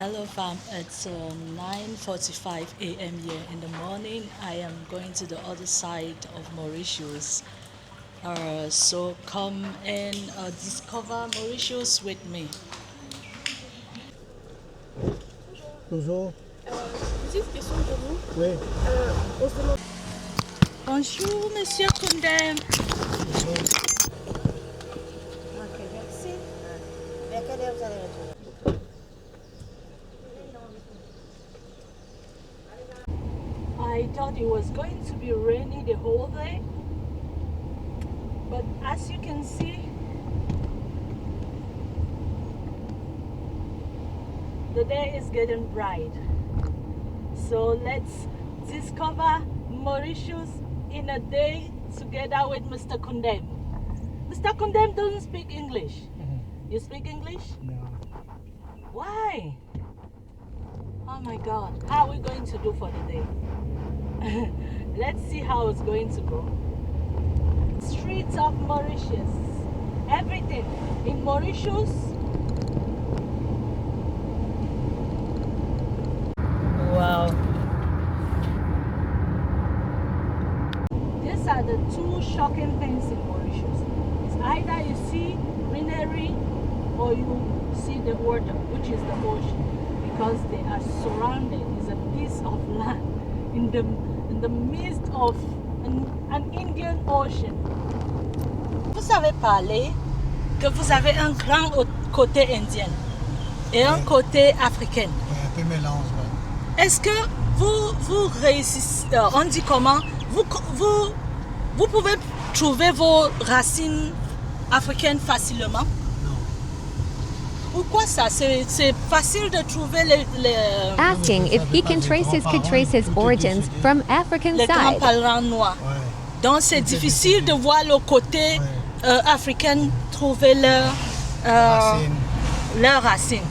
Hello fam, it's 9:45 a.m. here in the morning. I am going to the other side of Mauritius. So come and discover Mauritius with me. Bonjour. Petite question pour vous. Oui. On se demande. Bonjour Monsieur Kundem. Ok, merci. Vers quelle heure vous allez retourner? I thought it was going to be rainy the whole day, but as you can see, the day is getting bright. So let's discover Mauritius in a day together with Mr. Kundem. Mr. Kundem doesn't speak English. You speak English? No. Why? Oh my God. How are we going to do for the day? Let's see how it's going to go. Streets of Mauritius. Everything in Mauritius. Wow. These are the two shocking things in Mauritius. It's either you see greenery or you see the water, which is the ocean, because they are surrounded. It's a piece of land in the midst of an Indian Ocean. Vous avez parlé que vous avez un grand côté indien et un côté africain. Un peu mélange. Ouais. Est-ce que vous réussissez, on dit comment, vous pouvez trouver vos racines africaines facilement? Non. Pourquoi ça? C'est facile de trouver les Asking if he can trace his origins from African grands side. parlants noirs. Ouais. Donc c'est difficile de voir le côté africain trouver Racine. leurs racines.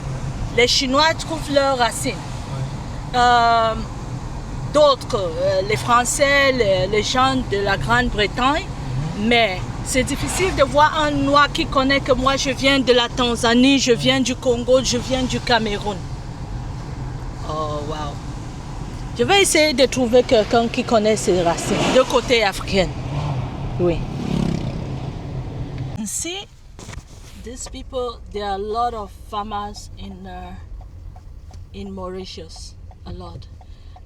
Les Chinois trouvent leurs racines. D'autres, les Français, les gens de la Grande-Bretagne, mais c'est difficile de voir un noir qui connaît que moi je viens de la Tanzanie, je viens du Congo, je viens du Cameroun. Oh wow. Je vais essayer de trouver quelqu'un qui connaît ses racines, de côté africain. Oui. See, these people, there are a lot of farmers in Mauritius, a lot.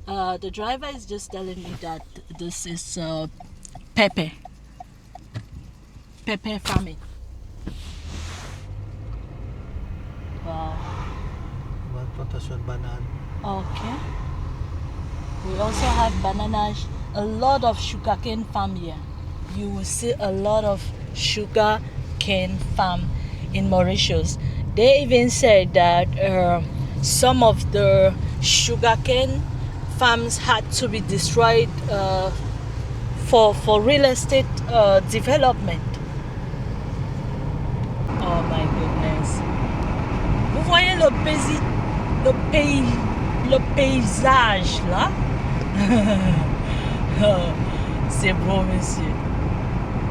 The driver is just telling me that this is pepper farming. Wow. Ouais, plantation de bananes. Okay. We also have bananas, a lot of sugarcane farm here. You will see a lot of sugarcane farm in Mauritius. They even said that some of the sugarcane farms had to be destroyed for real estate development. Oh my goodness. Vous voyez le paysage là? C'est beau, monsieur.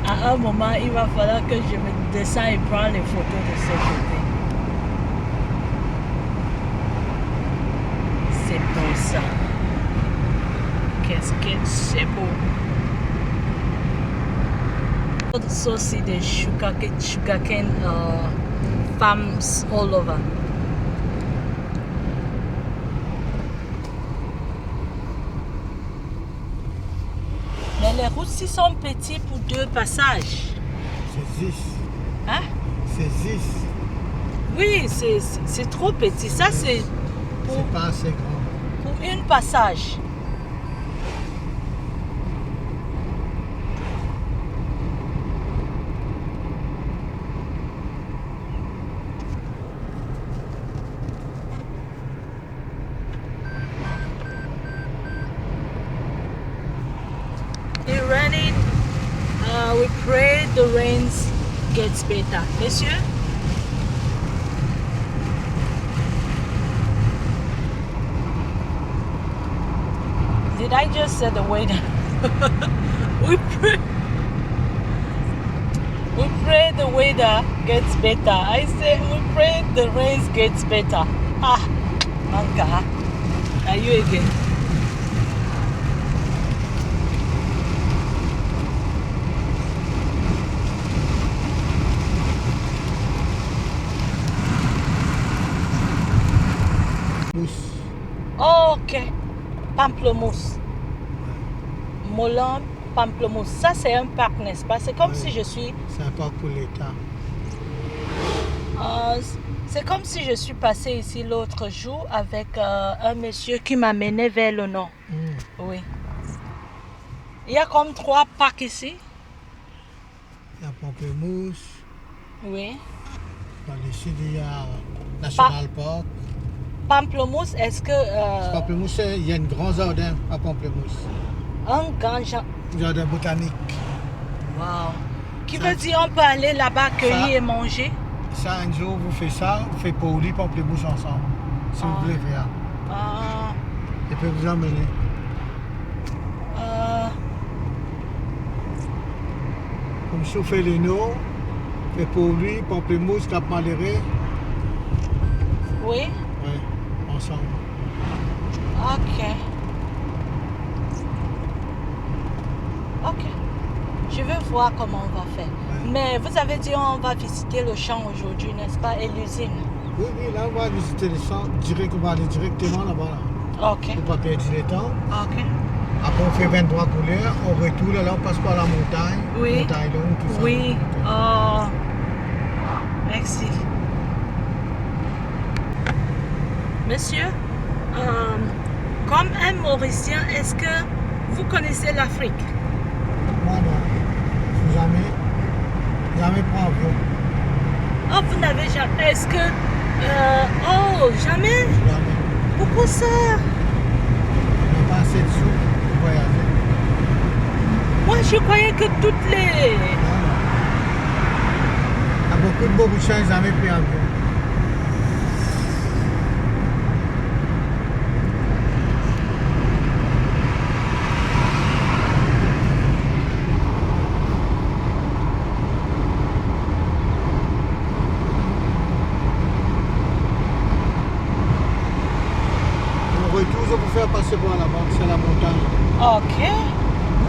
À un moment, il va falloir que je me descende et prenne les photos de ce côté. C'est beau ça. Qu'est-ce que c'est beau. Also see the sugarcane farms all over. Mais les routes ici sont petites pour deux passages. C'est 10. Hein? C'est 10. Oui, c'est trop petit. Ça, c'est C'est pas assez grand. pour un passage. It's raining. We pray the rains gets better. Monsieur? Did I just say the weather? we pray the weather gets better. I say we pray the rains gets better. Ah, Manga. Are you again? Mousse. Ok. Pamplemousse. Moulin, Pamplemousse. Ça, c'est un parc, n'est-ce pas? C'est comme Oui. si je suis... C'est un parc pour l'État. C'est comme si je suis passée ici l'autre jour avec un monsieur qui m'amenait vers le nord. Oui. Il y a comme 3 parcs ici. Il y a Pamplemousse. Oui. Dans le sud, il y a National Park. Pamplemousse, est-ce que... Pamplemousse, il y a un grand jardin à Pamplemousse. un grand Jardin botanique. Wow. Qui Ça, veut dire on peut aller là-bas cueillir ça- et manger? Ça, un jour, vous faites ça, vous faites Pauli, Pamplemousse ensemble. Si vous voulez faire. Ah, Je peux vous emmener. Comme si vous faites les noms, fait Pauli, Pamplemousse, Cap Malheureux. oui. Oui, ensemble. Ok. Ok. Je vais voir comment on va faire. Ouais. Mais vous avez dit on va visiter le champ aujourd'hui, n'est-ce pas? Et l'usine. Oui, oui, là, on va visiter le centre. On va aller directement là-bas. Là. Ok. Pour ne pas perdre du temps. Ok. Après, on fait 23 couleurs. On retourne, là, on passe par la montagne. Oui. Montagne longue, tout ça. Oui. Oh. Merci. Monsieur, comme un Mauricien, est-ce que vous connaissez l'Afrique? Moi, non. Jamais prends avion. Oh, vous n'avez jamais. Est-ce que. Oh, jamais? Jamais. Pourquoi ça? On n'a pas assez de sous pour voyager. Moi, je croyais que toutes les. Non, non. Il y a beaucoup de Mauriciens, ils n'ont jamais pris avion. Au retour, je vous faire passer par là-bas, c'est la montagne. Ok.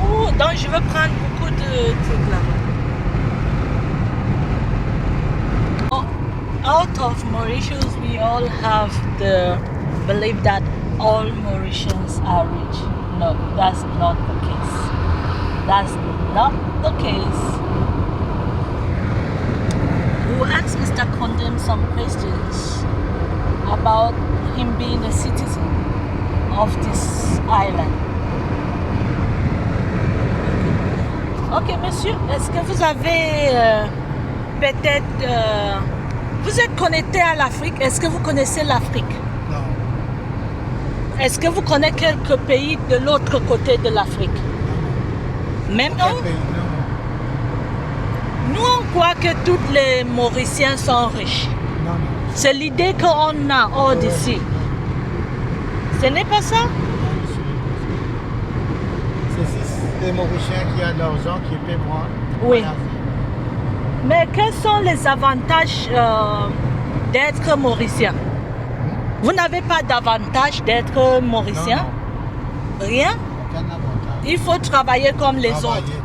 Oh, donc, je veux prendre beaucoup de trucs là-bas. Oh, out of Mauritius, we all have the belief that all Mauritians are rich. No, that's not the case. That's not the case. We will ask Mr. Condem some questions about him being a citizen of this island. Ok, monsieur, est-ce que vous avez peut-être... vous êtes connecté à l'Afrique, est-ce que vous connaissez l'Afrique? Non. Est-ce que vous connaissez quelques pays de l'autre côté de l'Afrique? Même Aucun non? pays, non. Nous, on croit que tous les Mauriciens sont riches. Non, non. C'est l'idée qu'on a hors d'ici. Ce n'est pas ça? C'est juste les Mauriciens qui ont de l'argent qui paient moi. Oui. Mais quels sont les avantages d'être Mauricien? Vous n'avez pas d'avantage d'être Mauricien? Non, Rien? aucun avantage. Il faut travailler comme les Travailler, autres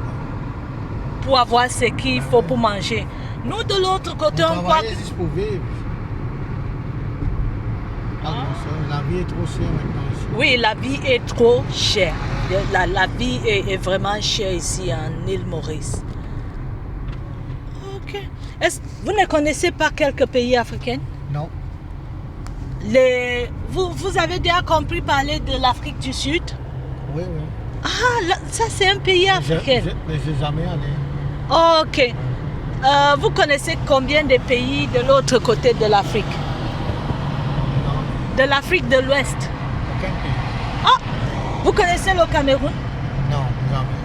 pour avoir ce qu'il faut pour manger. Nous, de l'autre côté, on croit travailler que... juste pour vivre. Ah, non, ça, la vie est trop chère maintenant ici. Oui, la vie est trop chère. La vie est vraiment chère ici en île Maurice. Ok. Vous ne connaissez pas quelques pays africains? Non. Vous avez déjà compris parler de l'Afrique du Sud? Oui, oui. Ah, ça c'est un pays africain. Mais je n'ai jamais allé. Ok. Vous connaissez combien de pays de l'autre côté de l'Afrique? Non. De l'Afrique de l'Ouest? Aucun pays. Ah, vous connaissez le Cameroun? Non, jamais.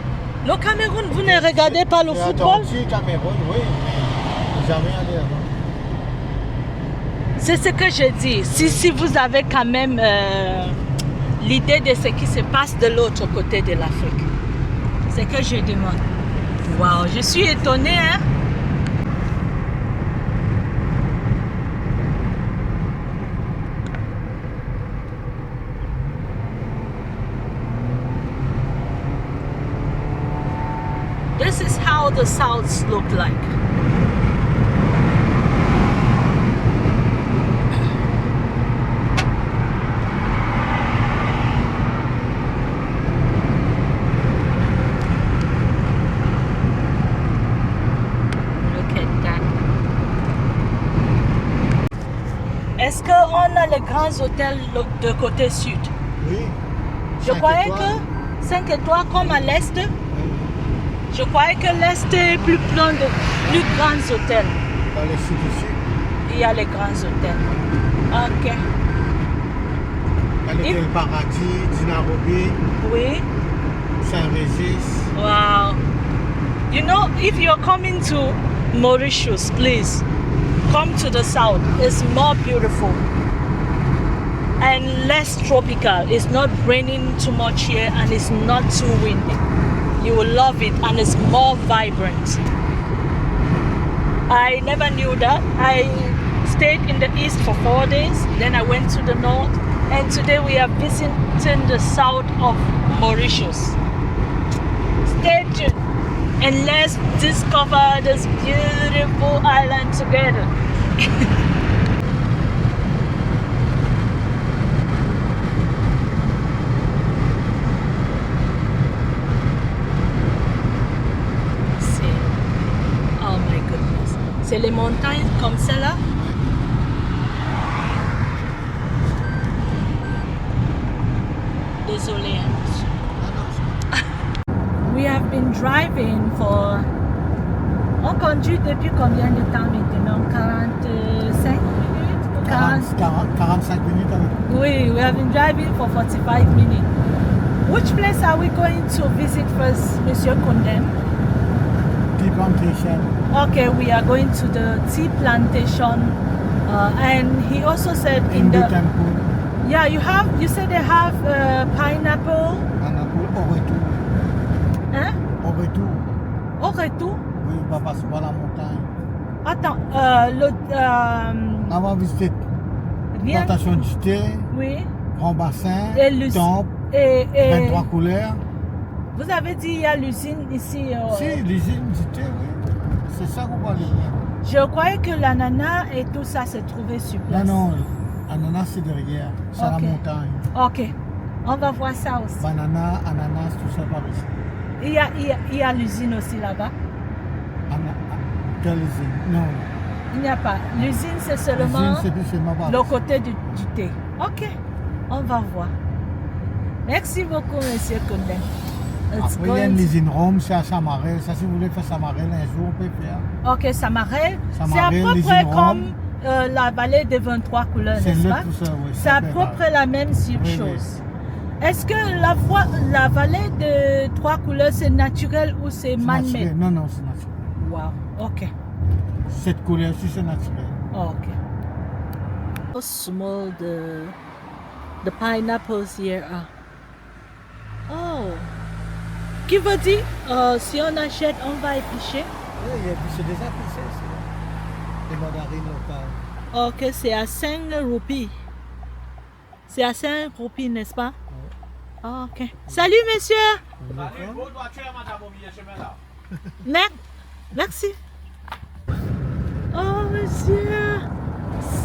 Le Cameroun, vous ne regardez pas le J'ai football? entendu Cameroun, oui, mais jamais allé là-bas. C'est ce que je dis. Si vous avez quand même l'idée de ce qui se passe de l'autre côté de l'Afrique. C'est que je demande. Waouh, je suis étonnée, hein? the souths look like. Look at that. Est-ce qu'on a les grands hôtels de côté sud? Oui. Je 5 croyais étoiles. que 5 étoiles comme à l'est. Je croyais que l'est est plus plein de plus grands hôtels. Dans le sud aussi. Il y a les grands hôtels. Ok. Il y a l'hôtel Paradis, Dinarobi, Oui. Saint-Régis. Wow. You know, if you're coming to Mauritius, please come to the south. It's more beautiful and less tropical. It's not raining too much here and it's not too windy. You will love it and it's more vibrant. I never knew that. I stayed in the east for 4 days, then I went to the north, and today we are visiting the south of Mauritius. Stay tuned and let's discover this beautiful island together. Oh my goodness. C'est les montagnes comme celle-là. Désolé. We have been driving for... On conduit depuis combien de temps maintenant? 45 minutes? 45 minutes avec Oui, we have been driving for 45 minutes. Which place are we going to visit first, Monsieur Kondem? tea plantation. Okay, we are going to the tea plantation. And he also said in Hindu the... temple. Yeah, you said they have pineapple. Pineapple au retour. Hein? Au retour. Au retour. Oui, on va passer par la montagne. Attends, On va visiter rien. plantation du thé, Oui. grand bassin, Et l'usine. temple, Et 23 couleurs. vous avez dit il y a l'usine ici. Si, l'usine du thé, oui. C'est ça qu'on va aller voir. Je croyais que l'ananas et tout ça se trouvait sur place. Non, non, ananas c'est derrière, c'est Ok. la montagne. Ok, on va voir ça aussi. Banana, ananas, tout ça par ici. Il y a l'usine aussi là-bas. Quelle usine? Non, Il n'y a pas. L'usine, c'est seulement l'usine c'est plus seulement par le ici. côté du thé. Ok, on va voir. Merci beaucoup, Monsieur Kondem. It's Après, il y a going une to- usine Rome, c'est à Samarel. Ça, si vous voulez faire Samarel un jour, on peut faire. Ok, Samarel. C'est à Samarel, peu l'usine près Rome. comme la vallée des 23 couleurs, C'est n'est-ce là pas? tout ça, oui. C'est à peu près la même Oui, oui. chose. Est-ce que la vallée de 3 couleurs, c'est naturel ou c'est C'est man-made? naturel. Non, non, c'est naturel. Wow, ok. Cette couleur-ci, c'est naturel. Ok. How small the pineapples here are. Oh. Qui veut dire, si on achète, on va éplucher? Oui, et puis c'est déjà poussé, c'est des mandarines locales. Ok, c'est à 5 roupies. C'est à 5 roupies, n'est-ce pas? Ah, ok. Salut, monsieur! Merci. Oh, monsieur!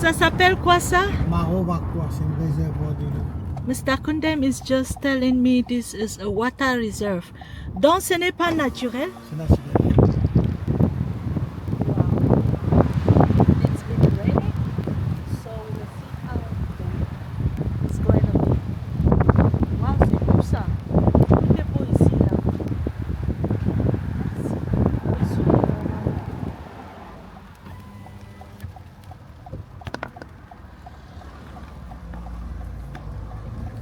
Ça s'appelle quoi ça? Marobakwa, c'est une réservoir de l'eau. Mr. Kondem is just telling me this is a water reserve. Donc ce n'est pas naturel? C'est naturel. It's been raining, so we'll see how it's going to be. Wow, c'est beau ça. Tout est beau ici là. Merci.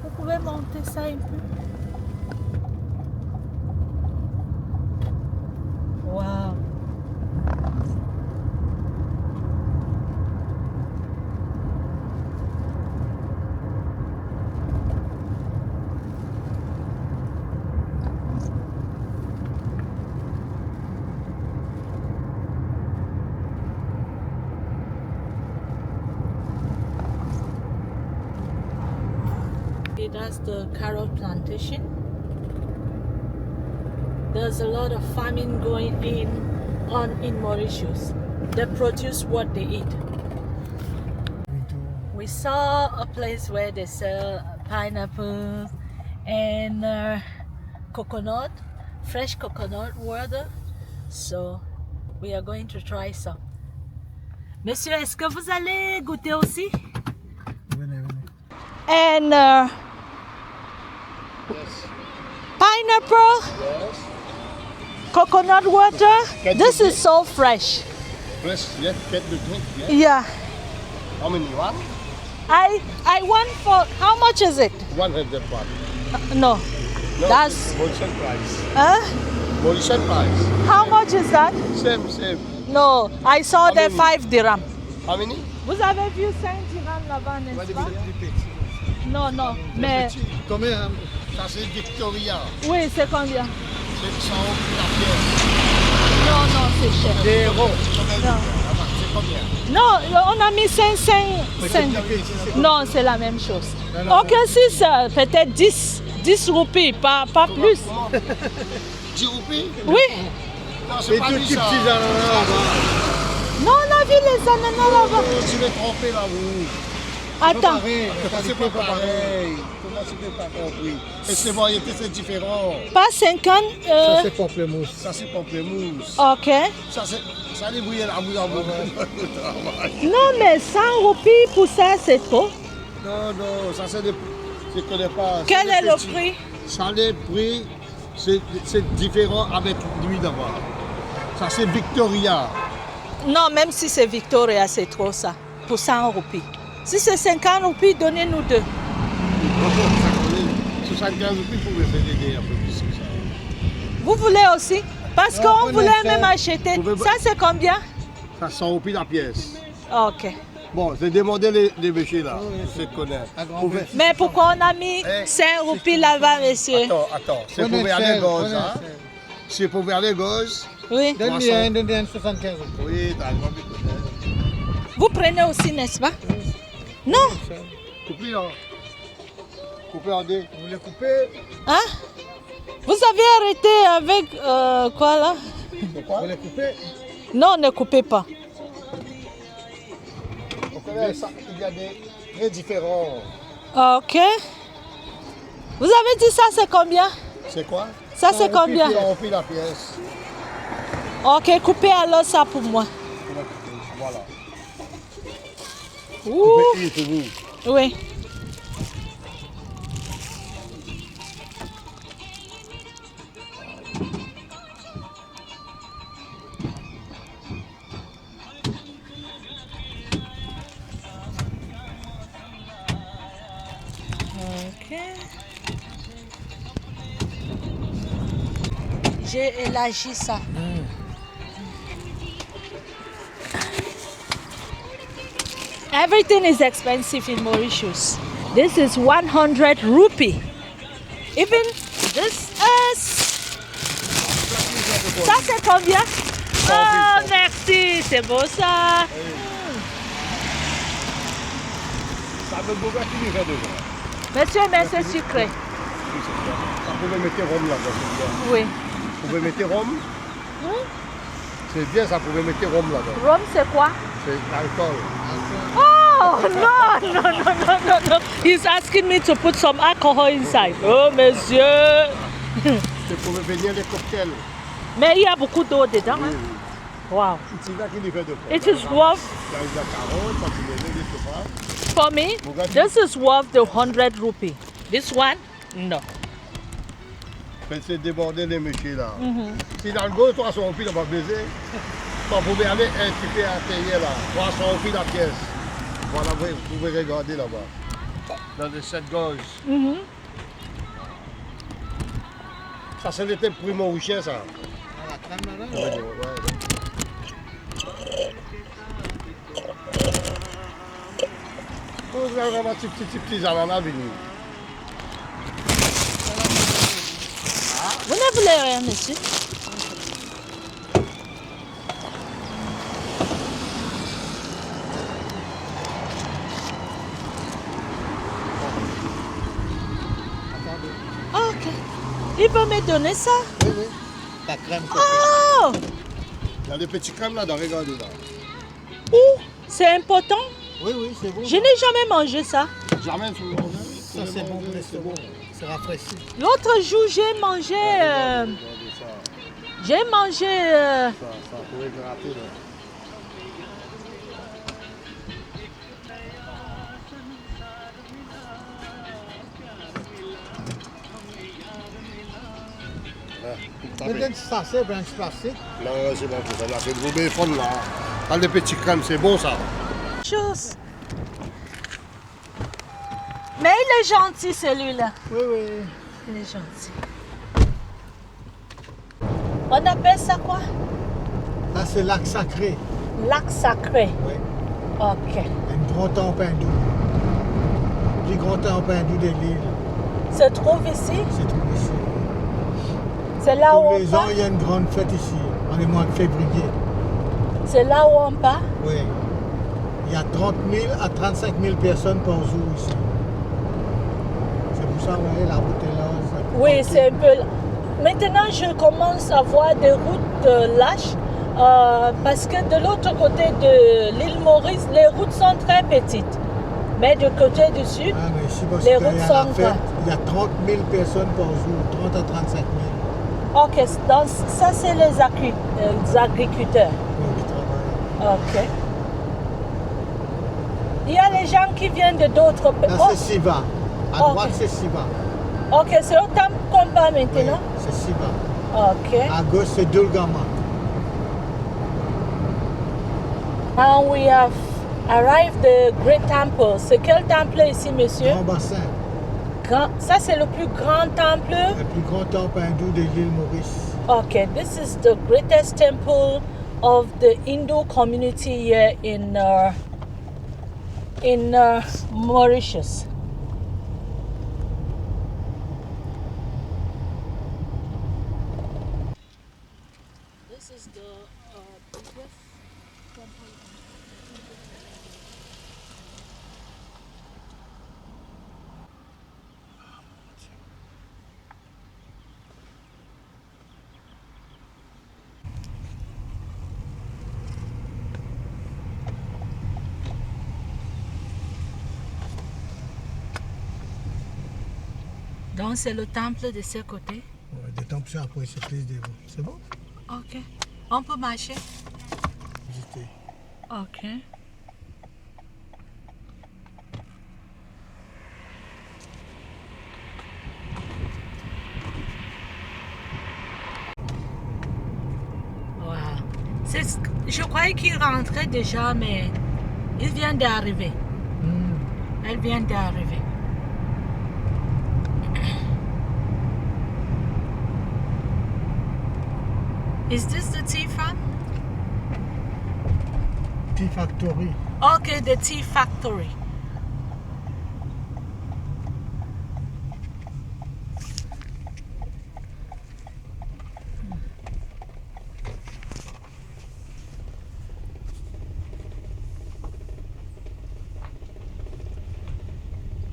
Vous pouvez monter ça un peu? Wow. Okay, that's the carrot plantation. there's a lot of famine going on in Mauritius. They produce what they eat. We saw a place where they sell pineapple and coconut, fresh coconut water. So we are going to try some. Monsieur, est-ce que vous allez goûter aussi? Venez, venez. And Yes. pineapple, Yes. coconut water. Can This you is so fresh. Plus, yes, get the drink. Yes. Yeah. How many you want? I want for how much is it? 100 baht. No. No, That's- Mauritian price. Huh? Mauritian price. How much is that? Same. No, I saw How the many? 5 dirham. How many? Vous avez vu 5 dirhams là-bas, n'est-ce pas? Non, non, mais Combien hein? Ça, c'est Victoria. oui, c'est combien? C'est 100 la pièce. Non, non, c'est cher. Des euros. Combien? C'est combien? Non, on a mis 5. Non, c'est la même chose. Ok, si c'est peut-être 10 roupies, pas plus. 10 roupies? Oui. Non, Les c'est pas tout lui petits ça. ananas là-bas. Non, on a vu les ananas là-bas. Oh, tu l'as trompé là, vous. Attends. C'est pas pareil. Comment tu peux pas compris? Et ces variétés, c'est différent. Pas 50. Ça c'est pamplemousse. Ça, c'est pamplemousse. Ok. Ça, débrouille la boue en Non, mais 100 roupies pour ça, c'est trop. Non, ça, c'est des... Je ne connais pas. Quel est le petits. prix? Ça, les prix, c'est différent avec lui d'abord. Ça, c'est Victoria. Non, même si c'est Victoria, c'est trop ça. Pour 100 roupies. Si c'est 50 roupies, donnez-nous 2. 75 roupies pour me faire aider un peu plus que ça. Vous voulez aussi? Parce qu'on prenez voulait ça. même acheter. Vous pouvez- Ça, c'est combien? Ça 100 roupies la pièce. Ok. Bon, j'ai demandé les messieurs là. Je connais. Vous pouvez- Mais pourquoi on a mis Eh, 5 roupies là-bas, monsieur? Attends. C'est pour vers les gosses, hein? C'est pour vers les gosses. Oui. Donne-lui un 75 euros. Oui, t'as le droit de connaître. Vous prenez aussi, n'est-ce pas? Non. Coupez là. Coupez en deux. Vous voulez couper? Hein? Vous avez arrêté avec quoi là? C'est quoi? Vous voulez couper? Non, ne coupez pas. On connaît ça. Il y a des très différents. Ok. Vous avez dit ça, c'est combien? C'est quoi? Ça, c'est combien? 100 roupies la pièce. Ok, coupez alors ça pour moi. Voilà. Ouh. Coupez pour vous. Oui. Ok. J'ai élargi ça. Everything is expensive in Mauritius. This is 100 rupee. Even this is... Ça c'est combien? Oh, merci, c'est beau ça. Ça veut beaucoup qui lui fait devant. Monsieur, mais c'est sucré. Ça pouvait mettre rhum là-bas, c'est bien. Oui. Vous pouvez mettre rhum? C'est bien, ça pouvait mettre rhum là-bas. Rhum, c'est quoi? C'est l'alcool. Oh, no. He's asking me to put some alcohol inside. Oh, monsieur. C'est pour venir les cocktails. Mais il y a beaucoup d'eau dedans. Hein? Wow. C'est là qui lui fait devant. It is worth, Il y a la carotte, ça tu les mets, je sais pas. for me, this is worth the 100 rupee. This one, no. Mais c'est déborder les messieurs là. Si dans le gauche, 300 roupies, on va baiser. Vous pouvez aller un petit peu à payer là. 300 roupies la pièce. Voilà, vous pouvez regarder là-bas. Dans les 7 gauches. Ça, c'est l'été prix mauricien, ça. Ouais, ouais. Vous avez vraiment petits ananas venus. Vous ne voulez rien, monsieur? Ok. Il peut me donner ça? Oui. La crème Oh! Il y a des petits crèmes là-dedans, regardez là. Ouh, c'est important. Oui, c'est bon. Je n'ai jamais mangé ça. Jamais sur le monde. Ça, c'est bon pour l'estomac. C'est rafraîchi. L'autre jour, j'ai mangé. J'ai mangé. Ça pourrait gratter là. Peut-être ça, c'est un plastique. Non, c'est bon pour ça. Là, c'est le gros béfon là. Dans les petits crèmes, c'est bon ça. Chose. Mais il est gentil celui-là. Oui. Il est gentil. On appelle ça quoi? Là, c'est lac sacré. Lac sacré. Oui. Ok. Un grand temple hindou. Le plus grand temple hindou de l'île. Se trouve ici? C'est tout ici. C'est là où Tous on les ans, part? il y a une grande fête ici, en le mois de février. C'est là où on part? Oui. Il y a 30 000 à 35 000 personnes par jour ici. C'est pour ça, vous voyez, la route est là. Oui, c'est un peu. Maintenant, je commence à voir des routes lâches parce que de l'autre côté de l'île Maurice, les routes sont très petites. Mais du côté du sud, Ah, mais ici, parce les qu'il y routes a sont la fête, grandes. il y a 30 000 personnes par jour, 30 à 35 000. ok, donc ça c'est les agriculteurs. Oui, qui travaillent. Ok. Il y a les gens qui viennent de d'autres pays. Là, c'est Siva. À Ok. droite, c'est Siva. Ok, c'est autant qu'on part Oui, maintenant. c'est Siva. Ok. À gauche, c'est Dulgama. Now we have arrived the Great Temple. C'est quel temple ici, monsieur? Grand bassin. Ça c'est le plus grand temple. Le plus grand temple hindou de l'île Maurice. Okay, this is the greatest temple of the Hindu community here in Mauritius. This is the biggest temple. Donc c'est le temple de ce côté. Ouais, des temples sont après, c'est plus devant. C'est bon? Ok. On peut marcher. Visiter. Ok. Wow. Je croyais qu'il rentrait déjà, mais il vient d'arriver. Elle vient d'arriver. Is this the tea farm? Tea Factory. Okay, the tea factory.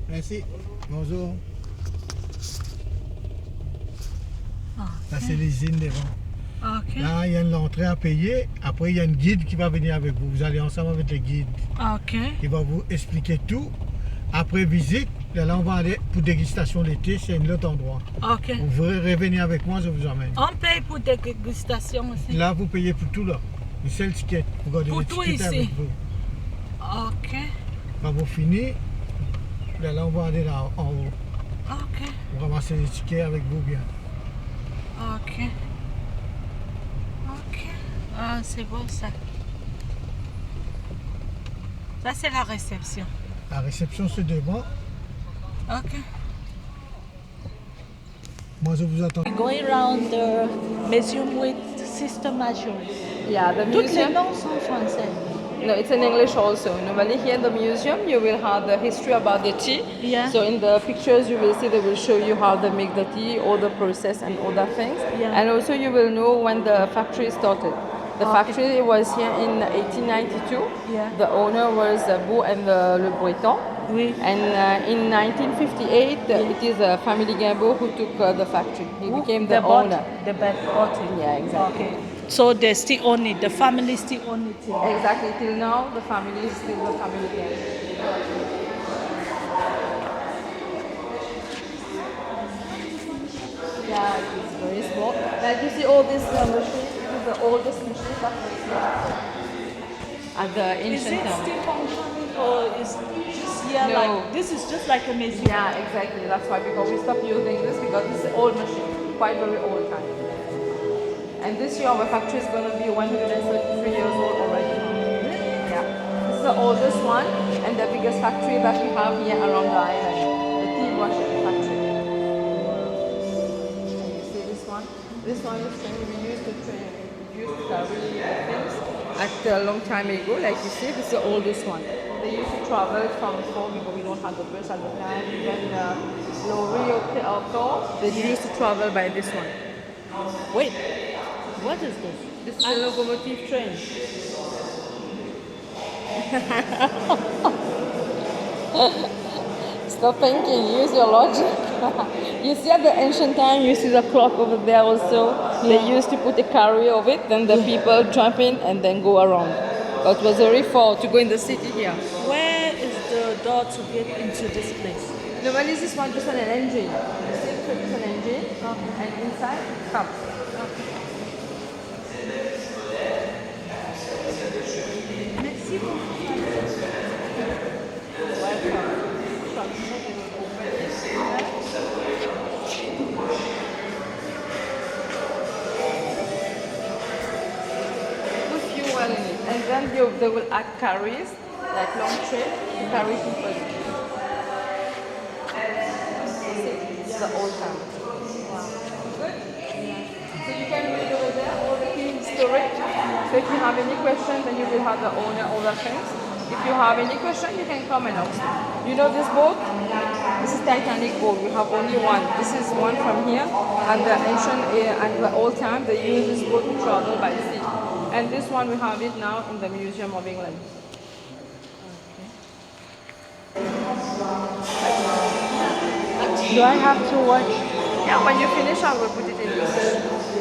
Merci. Bonjour. Ça, Okay. c'est l'usine devant. Okay. Là, il y a l'entrée à payer. Après, il y a une guide qui va venir avec vous. Vous allez ensemble avec le guide. Okay. Il va vous expliquer tout. Après visite, là, on va aller pour dégustation d'été. C'est un autre endroit. Okay. Vous voulez revenir avec moi, je vous emmène. On paye pour des dégustations aussi. Là, vous payez pour tout là. Le seul ticket. Vous gardez Pour le tout ticket ici. avec vous. Ok. Quand vous finissez, là, on va aller là en haut. Ok. Vous ramassez les tickets avec vous bien. Ok. Ok. Ah, c'est beau ça. Ça, c'est la réception. La réception, c'est devant. Ok. Moi, je vous attends. Going around the museum with Sister Marjorie. Yeah, the Toutes les museum. noms sont français. No, it's in English also. Normally here in the museum you will have the history about the tea. Yeah. So in the pictures you will see they will show you how they make the tea, all the process and all the things. Yeah. And also you will know when the factory started. The Okay. factory was here in 1892. Yeah. The owner was Beau and Le Breton. Oui. And in 1958, it is family Gambo who took the factory. He became the owner. They bought it. Yeah, exactly. Okay. So they still own it. The family still own it. Yeah. Exactly. Till now, the family is still the family Gambo. Yeah, it is very small. Like you see all these machines, this is the oldest machine that was at the Is ancient it town. still functioning or is this here No. like this is just like a museum? Yeah, exactly. That's why because we stopped using this because this is old machine, quite very old kind. And this year our factory is going to be 133 years old already. Yeah. This is the oldest one and the biggest factory that we have here around the island, the tea washing factory. You see this one? This one is we used to carry things at a long time ago. Like you see, this is the oldest one. They used to travel from before because we don't have the bus at the time. Even lorry or car, they used to travel by this one. Wait, what is this? This is the locomotive train. Stop thinking, use your logic. You see at the ancient time, you see the clock over there also. They used to put a carrier of it, then the people jump in and then go around. But it was very far to go in the city here. Where is the door to get into this place? Normally this one just an engine. You see it's just an engine and inside come. Merci beaucoup. Put fuel in it. And then they will add carries, like long trip, to carry people. It's the old town. Good? So you can read over there all the key history. So if you have any questions, then you will have the owner, all the things. If you have any question, you can come and ask. You know this boat? This is Titanic boat. We have only one. This is one from here. And the ancient and the old time, they use this boat to travel by sea. And this one, we have it now in the Museum of England. Do I have to watch? Yeah, when you finish, I will put it in English.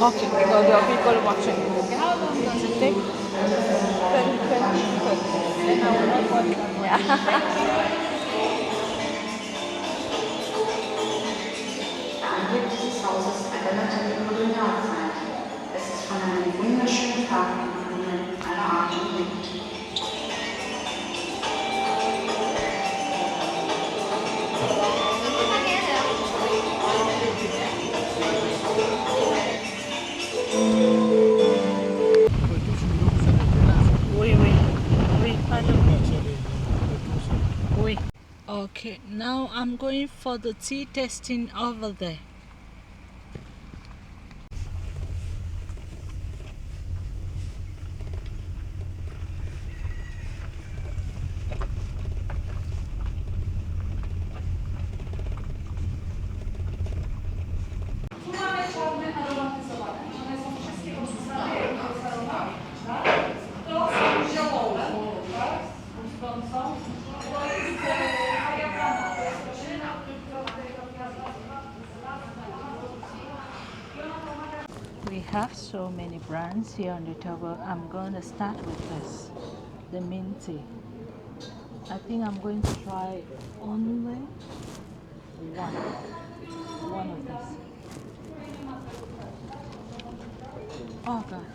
Okay. Because there are people watching it. Okay? How long does it take? 20, 30. Then I will not watch that. Yeah. Dieses Hauses erinnert an die Kolonialzeit. Es ist von einem wunderschönen Farbgebungen aller Art umringt. Oui, oui. Oui, pardon. Oui. Okay, now I'm going for the tea tasting over there. We have so many brands here on the table. I'm going to start with this, the mint tea. I think I'm going to try only one of this. Oh God.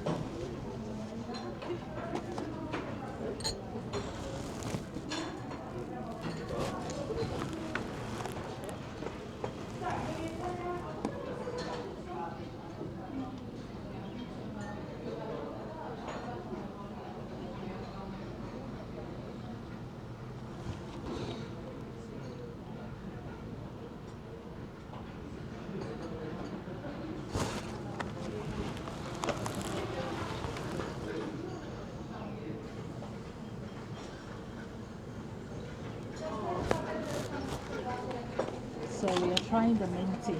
So we are trying the mint tea.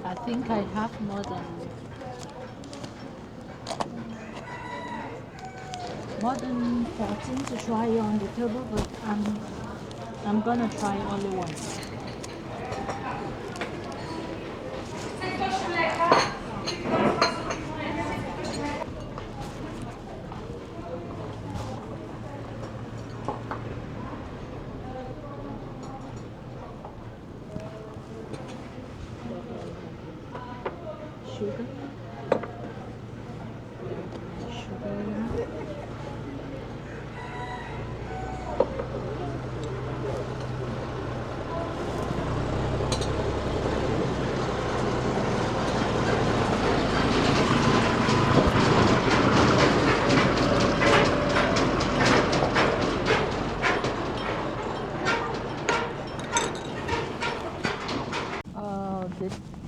I think I have more than more than 14 to try on the table, but I'm gonna try only one. Sugar.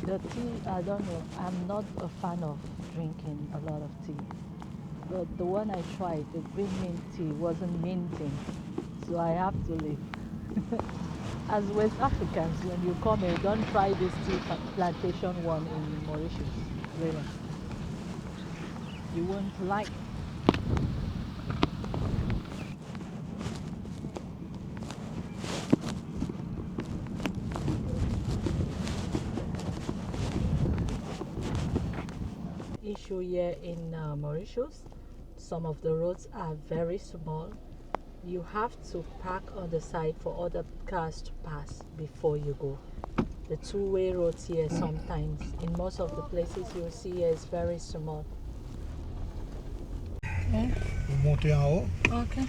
The tea, I don't know. I'm not a fan of drinking a lot of tea. But the one I tried, the green mint tea, wasn't minting. So I have to leave. As West Africans, when you come here, don't try this tea plantation one in Mauritius. Really. You won't like. Issue here in Mauritius, some of the roads are very small. You have to park on the side for other cars to pass before you go. The two-way roads here sometimes, in most of the places you'll see here, is very small. Vous montez en haut. Okay.